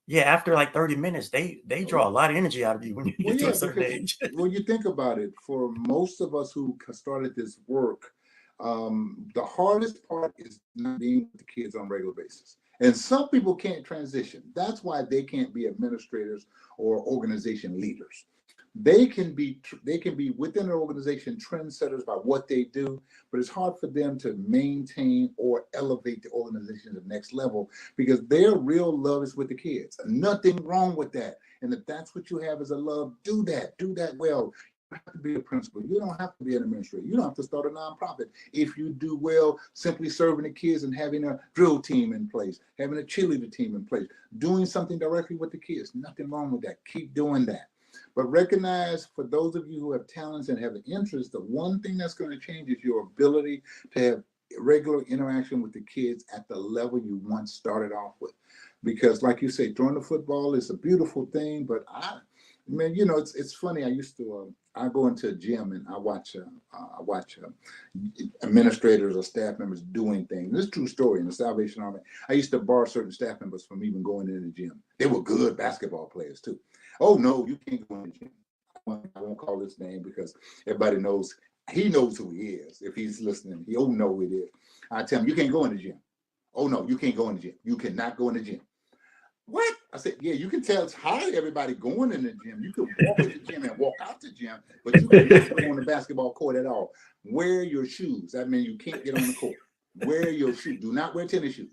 yeah, after like 30 minutes, they Oh draw yeah. a lot of energy out of you when you Well, get to yeah, a certain because age. when you think about it, for most of us who started this work, the hardest part is not being with the kids on a regular basis. And some people can't transition. That's why they can't be administrators or organization leaders. They can be within an organization trendsetters by what they do, but it's hard for them to maintain or elevate the organization to the next level because their real love is with the kids. Nothing wrong with that. And if that's what you have as a love, do that. Do that well. You don't have to be a principal. You don't have to be an administrator. You don't have to start a nonprofit. If you do well, simply serving the kids and having a drill team in place, having a cheerleader team in place, doing something directly with the kids. Nothing wrong with that. Keep doing that. But recognize, for those of you who have talents and have an interest, the one thing that's going to change is your ability to have regular interaction with the kids at the level you once started off with. Because like you say, throwing the football is a beautiful thing, but man, you know, it's funny. I go into a gym and I watch administrators or staff members doing things. This is a true story in the Salvation Army. I used to bar certain staff members from even going into the gym. They were good basketball players too. Oh no, you can't go in the gym. I won't call his name because everybody knows, he knows who he is. If he's listening, he'll know who it is. I tell him, you can't go in the gym. Oh no, you can't go in the gym. You cannot go in the gym. What? I said, yeah, you can tell it's hard everybody going in the gym. You can walk in the gym and walk out the gym, but you cannot go on the basketball court at all. Wear your shoes. That means you can't get on the court. Wear your shoes. Do not wear tennis shoes.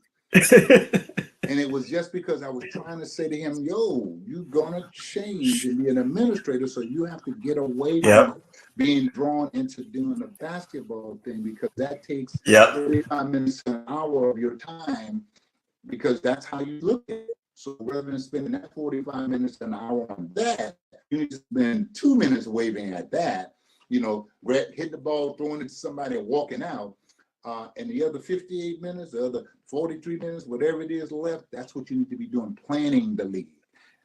And it was just because I was trying to say to him, yo, you're going to change and be an administrator, so you have to get away from being drawn into doing the basketball thing because that takes 45 minutes to an hour of your time because that's how you look at it. So rather than spending that 45 minutes an hour on that, you need to spend 2 minutes waving at that, you know, hitting the ball, throwing it to somebody and walking out. And the other 58 minutes, the other 43 minutes, whatever it is left, that's what you need to be doing, planning the league,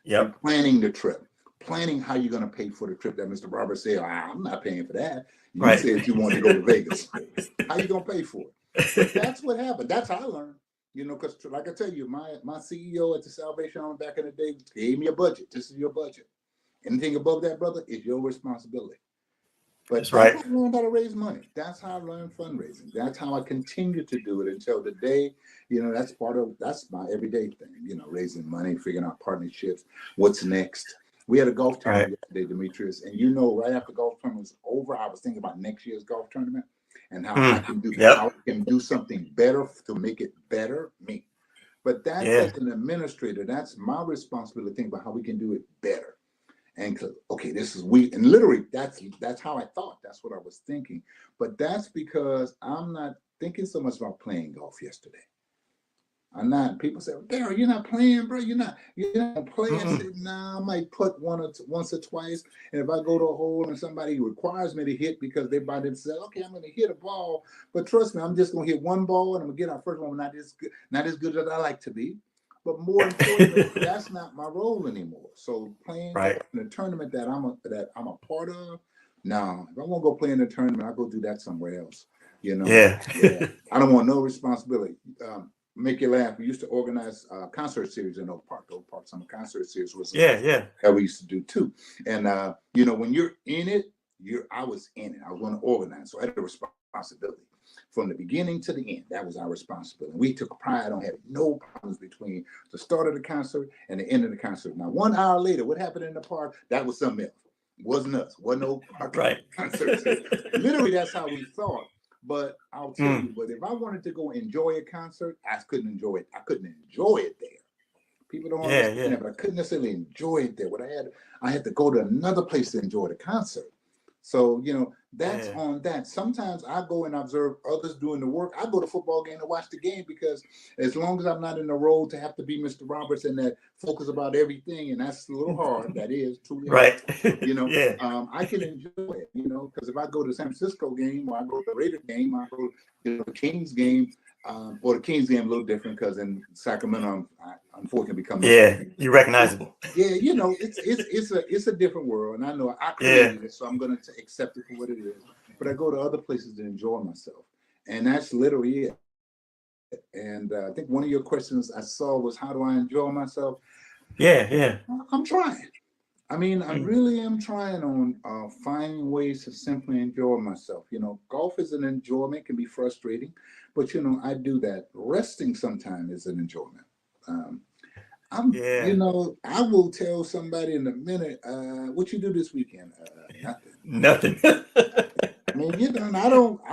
and planning the trip, planning how you're going to pay for the trip that Mr. Roberts said, I'm not paying for that. You said you wanted to go to Vegas. How you going to pay for it? But that's what happened. That's how I learned. You know, because like I tell you, my CEO at the Salvation Army back in the day gave me a budget. This is your budget. Anything above that, brother, is your responsibility. But that's how I learned how to raise money. That's how I learned fundraising. That's how I continue to do it until today. You know, that's my everyday thing, you know, raising money, figuring out partnerships, what's next. We had a golf tournament yesterday, Dimitrius, and you know, right after golf tournament was over, I was thinking about next year's golf tournament and how I can do something better to make it better, me. But that's as an administrator, that's my responsibility to think about how we can do it better. And okay, this is and literally that's how I thought. That's what I was thinking. But that's because I'm not thinking so much about playing golf yesterday. I'm not. People say, Derrell, you're not playing, bro. You're not playing. I said, nah, I might put once or twice. And if I go to a hole and somebody requires me to hit because they by themselves, okay, I'm going to hit a ball. But trust me, I'm just going to hit one ball and I'm going to get our first one. Not as good as I like to be. But more importantly, that's not my role anymore. So playing in a tournament that I'm a part of, no. If I want to go play in a tournament, I go do that somewhere else. You know. Yeah. I don't want no responsibility. Make you laugh. We used to organize concert series in Oak Park. Oak Park Summer Concert Series was that we used to do too. And you know, when you're in it, I was in it. I was going to organize, so I had a responsibility from the beginning to the end. That was our responsibility. We took pride on having no problems between the start of the concert and the end of the concert. Now, 1 hour later, what happened in the park? That was something else. It wasn't us. Wasn't no park concert series. Literally, that's how we thought. But I'll tell you, but if I wanted to go enjoy a concert, I couldn't enjoy it. I couldn't enjoy it there. People don't understand that, but I couldn't necessarily enjoy it there. What I had to go to another place to enjoy the concert. So, you know, that's on that. Sometimes I go and observe others doing the work. I go to football game to watch the game because as long as I'm not in the role to have to be Mr. Roberts in that focus about everything, and that's a little hard. That is truly hard. Right. You know, Yeah. I can enjoy it, you know, because if I go to the San Francisco game or I go to the Raider game, I go to the Kings game, or the Kings game a little different because in Sacramento, I unfortunately become Yeah. You're recognizable. yeah, you know, it's a different world, and I know I Yeah. created it, so I'm going to accept it for what it is. But I go to other places to enjoy myself, and that's literally it. And I think one of your questions I saw was, how do I enjoy myself? Yeah. Yeah. I'm trying. I mean, I Mm. really am trying on finding ways to simply enjoy myself. You know, golf is an enjoyment, can be frustrating, but you know, I do that. Resting sometimes is an enjoyment. You Yeah. know, I will tell somebody in a minute, what you do this weekend? Nothing. Nothing. I mean, you know, and I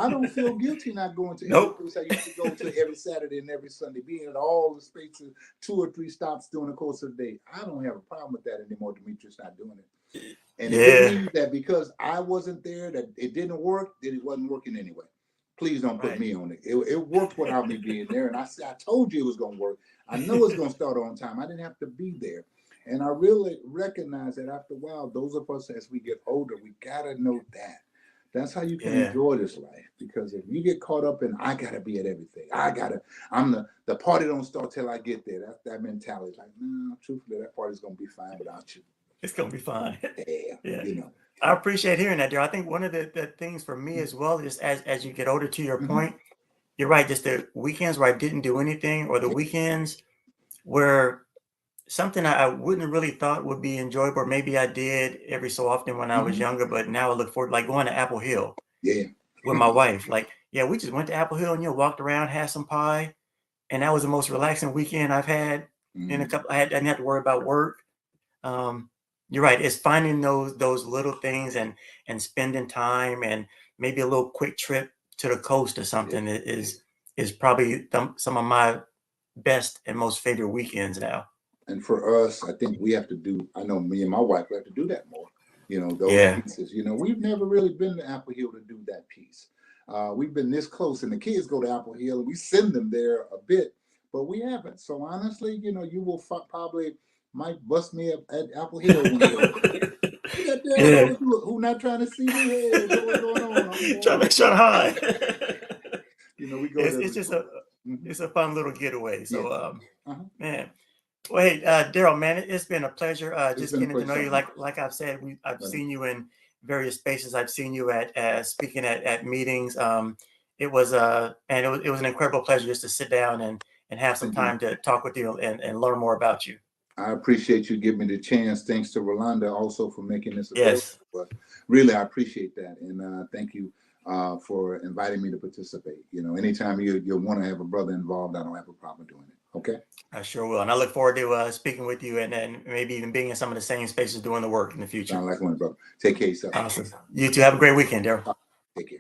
don't feel guilty not going to every Nope. place I used to go to every Saturday and every Sunday, being at all the spaces, 2 or 3 stops during the course of the day. I don't have a problem with that anymore. Demetrius not doing it. And if it Yeah. means that because I wasn't there, that it didn't work, then it wasn't working anyway. Please don't put Right. me on it. It worked without me being there. And I told you it was going to work. I know it's going to start on time. I didn't have to be there. And I really recognize that after a while, those of us as we get older, we got to know that. That's how you can Yeah. enjoy this life. Because if you get caught up in, I got to be at everything. I'm the party don't start till I get there. That's that mentality. Like, no, truthfully, that party's going to be fine without you. It's gonna be fine. Yeah, Yeah. you know. I appreciate hearing that, Darrell. I think one of the things for me as well, just as you get older, to your point, you're right. Just the weekends where I didn't do anything, or the weekends where something I wouldn't have really thought would be enjoyable, or maybe I did every so often when I was younger, but now I look forward, like going to Apple Hill Yeah. with my wife. Like, yeah, we just went to Apple Hill and walked around, had some pie, and that was the most relaxing weekend I've had in a couple. I didn't have to worry about work. Um, you're right. It's finding those little things and spending time, and maybe a little quick trip to the coast or something is probably some of my best and most favorite weekends now. And for us, I think we have to do, I know me and my wife have to do that more. You know, those Yeah. pieces. You know, we've never really been to Apple Hill to do that piece. We've been this close, and the kids go to Apple Hill, and we send them there a bit, but we haven't. So honestly, you know, you will probably might bust me up at Apple Hill one day. Look at Yeah. that, who not trying to see me? Hey, what's going on? I'm Try to going. make sure to hide. You know, we go It's there. it's just a it's a fun little getaway. Yeah. So Uh-huh. man. Well, hey, Darrell, man, it's been a pleasure It's just been a getting to know you. pleasure. Like I've said, I've Right. seen you in various spaces. I've seen you at speaking at meetings. It was and it was an incredible pleasure just to sit down and have some Thank you. time to talk with you and learn more about you. I appreciate you giving me the chance. Thanks to Rolanda also for making this available. Yes, But really, I appreciate that, and thank you for inviting me to participate. You know, anytime you want to have a brother involved, I don't have a problem doing it. Okay. I sure will. And I look forward to speaking with you and maybe even being in some of the same spaces doing the work in the future. Sound like one, brother. Take care of yourself. Awesome. You too. Have a great weekend, Darrell. Take care.